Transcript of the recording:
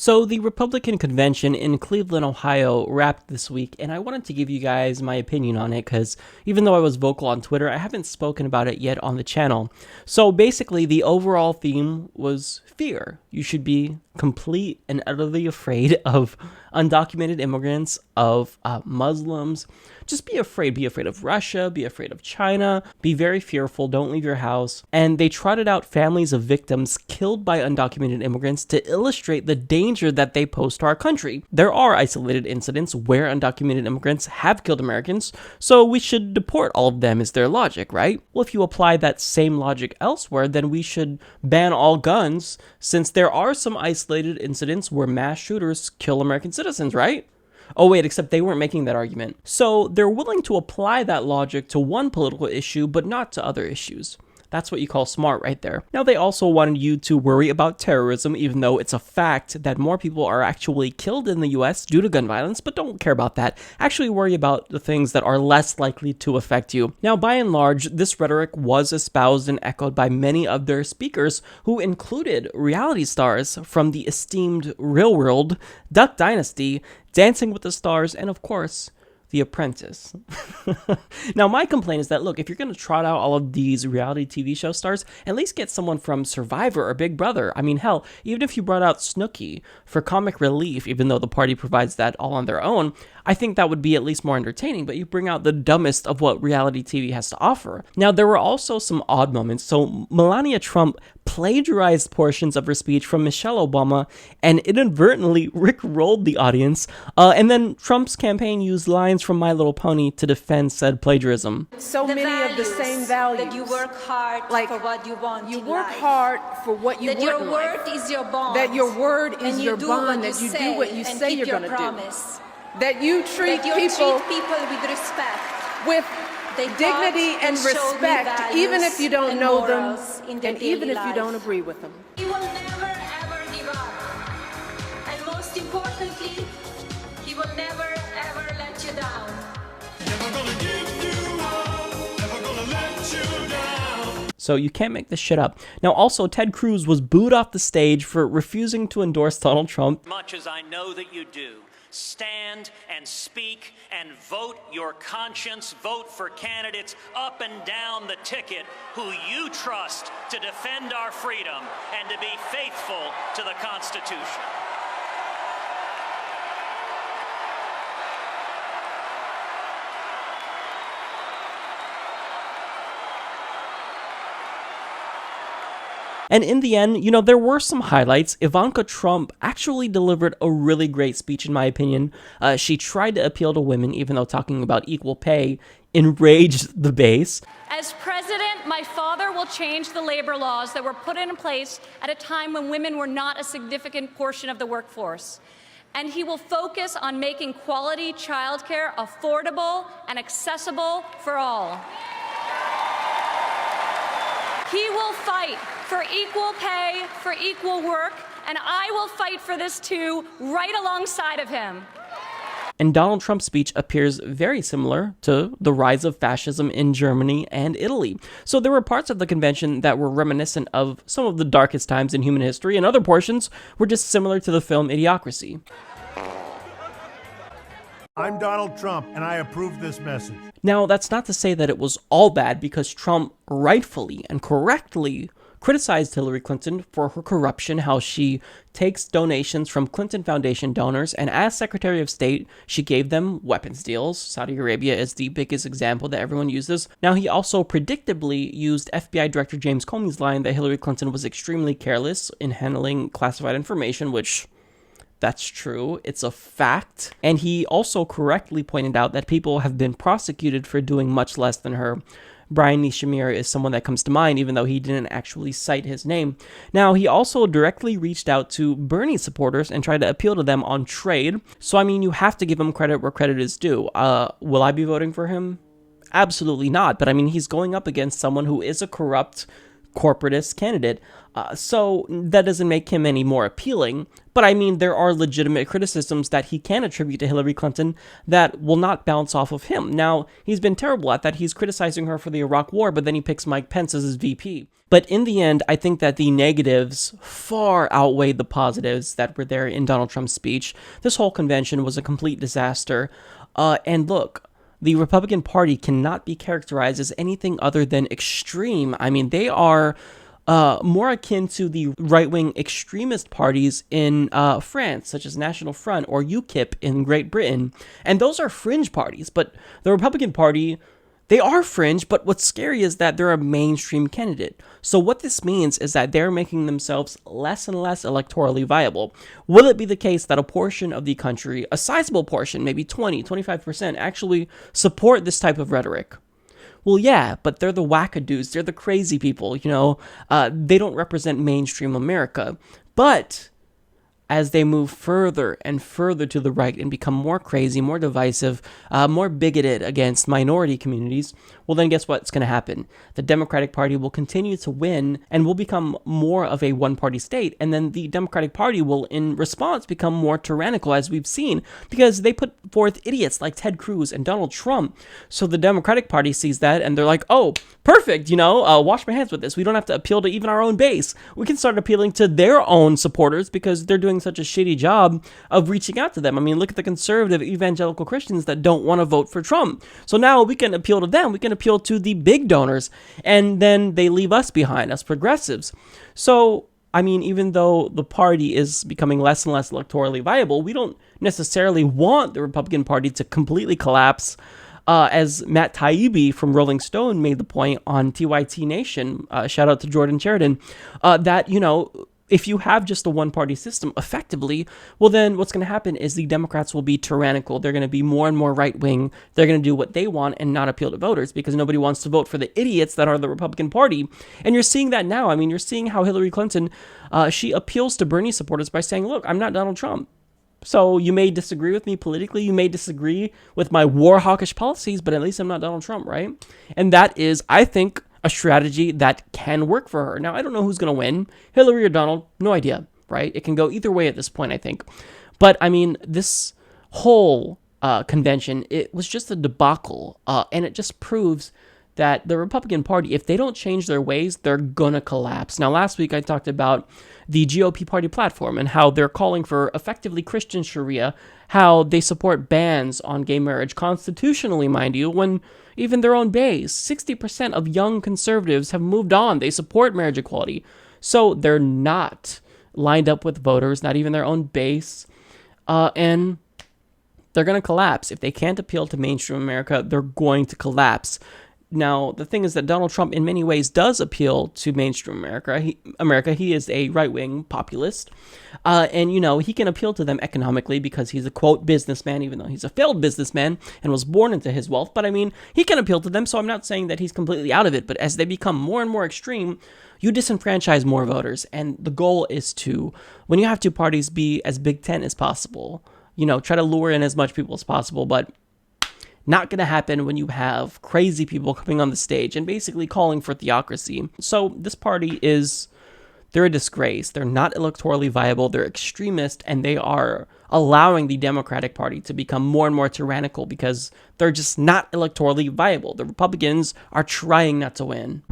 So the Republican convention in Cleveland, Ohio wrapped this week, and I wanted to give you guys my opinion on it because even though I was vocal on Twitter, I haven't spoken about it yet on the channel. So basically, the overall theme was fear. You should be complete and utterly afraid of undocumented immigrants, of Muslims. Just be afraid. Be afraid of Russia, be afraid of China, be very fearful, don't leave your house. And they trotted out families of victims killed by undocumented immigrants to illustrate the danger that they pose to our country. There are isolated incidents where undocumented immigrants have killed Americans, so we should deport all of them is their logic, right? Well, if you apply that same logic elsewhere, then we should ban all guns, since there are some isolated incidents where mass shooters kill American citizens, right? Oh wait, except they weren't making that argument. So they're willing to apply that logic to one political issue, but not to other issues. That's what you call smart right there. Now, they also wanted you to worry about terrorism, even though it's a fact that more people are actually killed in the US due to gun violence, but don't care about that. Actually worry about the things that are less likely to affect you. Now, by and large, this rhetoric was espoused and echoed by many of their speakers, who included reality stars from the esteemed Real World, Duck Dynasty, Dancing with the Stars, and of course, The Apprentice. Now, my complaint is that, look, if you're going to trot out all of these reality TV show stars, at least get someone from Survivor or Big Brother. I mean, hell, even if you brought out Snooki for comic relief, even though the party provides that all on their own, I think that would be at least more entertaining, but you bring out the dumbest of what reality TV has to offer. Now, there were also some odd moments. So Melania Trump plagiarized portions of her speech from Michelle Obama and inadvertently rickrolled the audience, and then Trump's campaign used lines from My Little Pony to defend said plagiarism. So many of the same values. That you work hard for what you want. You work hard for what you want. That your word is your bond. That your word is your bond. That you do what you say you're going to do. That you treat people with respect. With dignity and respect, even if you don't know them, and even if you don't agree with them. He will never ever give up. And most importantly, he will never ever let you down. Never gonna give you up, never gonna let you down. So you can't make this shit up. Now, also, Ted Cruz was booed off the stage for refusing to endorse Donald Trump. Much as I know that you do, stand and speak and vote your conscience. Vote for candidates up and down the ticket who you trust to defend our freedom and to be faithful to the Constitution. And in the end, you know, there were some highlights. Ivanka Trump actually delivered a really great speech, in my opinion. She tried to appeal to women, even though talking about equal pay enraged the base. As president, my father will change the labor laws that were put in place at a time when women were not a significant portion of the workforce. And he will focus on making quality childcare affordable and accessible for all. He will fight for equal pay, for equal work, and I will fight for this too, right alongside of him. And Donald Trump's speech appears very similar to the rise of fascism in Germany and Italy. So there were parts of the convention that were reminiscent of some of the darkest times in human history, and other portions were just similar to the film Idiocracy. I'm Donald Trump, and I approve this message. Now, that's not to say that it was all bad, because Trump rightfully and correctly criticized Hillary Clinton for her corruption, how she takes donations from Clinton Foundation donors, and as Secretary of State, she gave them weapons deals. Saudi Arabia is the biggest example that everyone uses. Now, he also predictably used FBI Director James Comey's line that Hillary Clinton was extremely careless in handling classified information, which that's true. It's a fact. And he also correctly pointed out that people have been prosecuted for doing much less than her. Brian Nishimir is someone that comes to mind, even though he didn't actually cite his name. Now, he also directly reached out to Bernie supporters and tried to appeal to them on trade. So, I mean, you have to give him credit where credit is due. Will I be voting for him? Absolutely not. But, I mean, he's going up against someone who is a corrupt, corporatist candidate. So that doesn't make him any more appealing. But I mean, there are legitimate criticisms that he can attribute to Hillary Clinton that will not bounce off of him. Now, he's been terrible at that. He's criticizing her for the Iraq War, but then he picks Mike Pence as his VP. But in the end, I think that the negatives far outweighed the positives that were there in Donald Trump's speech. This whole convention was a complete disaster. And look, the Republican Party cannot be characterized as anything other than extreme. I mean, they are more akin to the right-wing extremist parties in France, such as National Front or UKIP in Great Britain. And those are fringe parties, but the Republican Party, they are fringe, but what's scary is that they're a mainstream candidate. So what this means is that they're making themselves less and less electorally viable. Will it be the case that a portion of the country, a sizable portion, maybe 20, 25%, actually support this type of rhetoric? Well, yeah, but they're the wackadoos. They're the crazy people, they don't represent mainstream America. But as they move further and further to the right and become more crazy, more divisive, more bigoted against minority communities, well, then guess what's going to happen? The Democratic Party will continue to win and will become more of a one-party state. And then the Democratic Party will, in response, become more tyrannical, as we've seen, because they put forth idiots like Ted Cruz and Donald Trump. So the Democratic Party sees that and they're like, oh, perfect, wash my hands with this. We don't have to appeal to even our own base. We can start appealing to their own supporters because they're doing such a shitty job of reaching out to them. I mean, look at the conservative evangelical Christians that don't want to vote for Trump. So now we can appeal to them. We can appeal to the big donors, and then they leave us behind, us progressives. So, I mean, even though the party is becoming less and less electorally viable, we don't necessarily want the Republican Party to completely collapse. As Matt Taibbi from Rolling Stone made the point on TYT Nation, shout out to Jordan Sheridan, that, if you have just a one-party system effectively, well, then what's going to happen is the Democrats will be tyrannical. They're going to be more and more right-wing. They're going to do what they want and not appeal to voters because nobody wants to vote for the idiots that are the Republican Party. And you're seeing that now. I mean, you're seeing how Hillary Clinton, she appeals to Bernie supporters by saying, look, I'm not Donald Trump. So you may disagree with me politically, you may disagree with my war hawkish policies, but at least I'm not Donald Trump, right? And that is, I think, a strategy that can work for her. Now, I don't know who's going to win, Hillary or Donald, no idea, right? It can go either way at this point, I think. But, I mean, this whole convention, it was just a debacle, and it just proves that the Republican Party, if they don't change their ways, they're going to collapse. Now, last week I talked about the GOP party platform and how they're calling for effectively Christian Sharia, how they support bans on gay marriage constitutionally, mind you, when even their own base, 60% of young conservatives have moved on. They support marriage equality. So they're not lined up with voters, not even their own base, and they're going to collapse. If they can't appeal to mainstream America, they're going to collapse. Now, the thing is that Donald Trump, in many ways, does appeal to mainstream America. He is a right-wing populist. And, he can appeal to them economically because he's a, quote, businessman, even though he's a failed businessman and was born into his wealth. But, I mean, he can appeal to them, so I'm not saying that he's completely out of it. But as they become more and more extreme, you disenfranchise more voters. And the goal is to, when you have two parties, be as Big Tent as possible. Try to lure in as much people as possible, but not going to happen when you have crazy people coming on the stage and basically calling for theocracy. So this party they're a disgrace. They're not electorally viable. They're extremist, and they are allowing the Democratic Party to become more and more tyrannical because they're just not electorally viable. The Republicans are trying not to win.